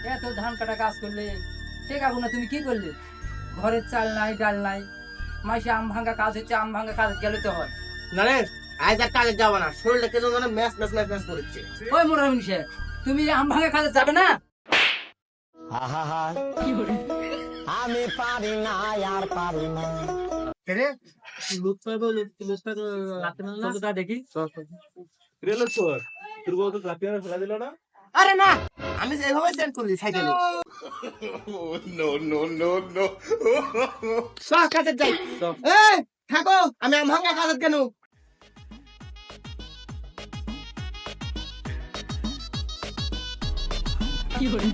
এত ধান কাটা কাজ করলে টেকা গুনা তুমি কি করলে? ঘরের চাল নাই, ডাল নাই, মাসে আম ভাঙা কাজ হচ্ছে, আম ভাঙা কাজ গেলে তো হয় না রে, আজ আর কাজে যাবো না, শরীরটা কেন যেন ম্যাচ ম্যাচ ম্যাচ ম্যাচ করছে। ওই মোরামিন সাহেব, তুমি আম ভাঙা কাজে যাবে না? কি করে? আমি পারি না আর পারি না। রে লুৎফা দেখি রেলো তোর তোর বউ তো রাতে ফেলা দিল না। আরে না, আমি যে এভাবে সেন্ড করি সাইকেলে। সব কাজে যাই। এই থাকো, আমি আম ভাঙা কাজে কেন? কি করে?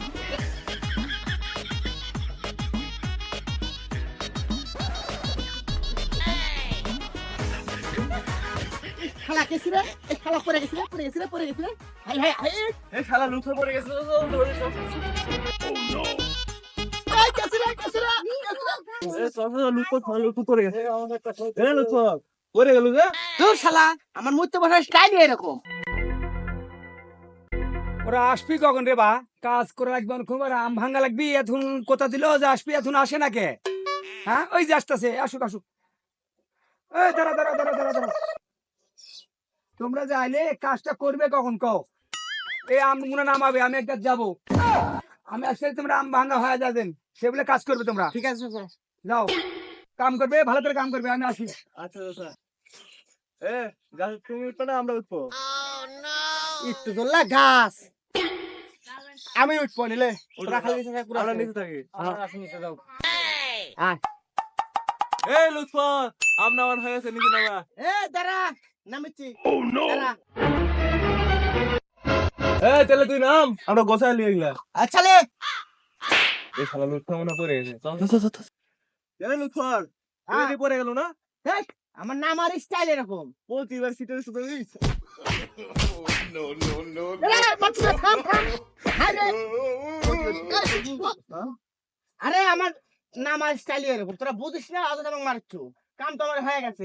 খালা গেছি রে, এই খালা পড়ে গেছি রে, পড়ে গেছি রে, পড়ে গেছি রে। হাই হাই হাই, এই শালা লুৎফা পড়ে গেছে তো এই গেছি রে, গেছি রে, এই সব লুৎফা পড়ে গেছে। এই লুৎফা পড়ে গেল যে। দূর শালা, আমার মুত্তে বসার স্টাইল এরকম। ওরা আসবি কখন রে বা? কাজ করে লাগবে অনেকক্ষণ, আর আম ভাঙা লাগবি। এখন কথা দিল যে আসবি, এখন আসে না কে? হ্যাঁ, ওই যে আসতেছে, আসুক আসুক। এই দাঁড়া দাঁড়া দাঁড়া দাঁড়া দাঁড়া, তোমরা যে আইলে কাজটা করবে কখন কও? এই আম গুলো নামাবে, আমি একটা যাবো, আমি আসলে তোমরা আম ভাঙা হয়ে যাবেন, সেগুলো কাজ করবে তোমরা। ঠিক আছে স্যার। যাও, কাম করবে, ভালো করে কাম করবে, আমি আসি। আচ্ছা আচ্ছা, এ গাছ তুমি উঠবে না আমরা উঠবো? একটু ধরলা গাছ, আমি উঠবো নিলে। তোরা খালি নিচে থাক, পুরা আমরা আছে। নিচে থাকি। আমার আসে নিচে যাও। আয়। এই লুৎফা আম নামান হয়ে গেছে, নিচে নামা। এ দাঁড়া, নামিচ্ছি। দাঁড়া। এই তাহলে তুই নাম, আমরা গোছায় নিয়ে গেলাম। আচ্ছা লে। এই শালা লুৎফা মনে পড়ে গেছে। এই লুৎফা হ্যাঁ। তুই পড়ে গেল না? দেখ, আমার নাম আর স্টাইল এরকম। প্রতিবার সিটের সাথে এ, বাচ্চা, থাম, থাম। আরে, আরে আমার নাম আর স্টাইল এরকম, তোরা বুঝিস না, আজ আমাকে মারছো। কাম তো আমার হয়ে গেছে।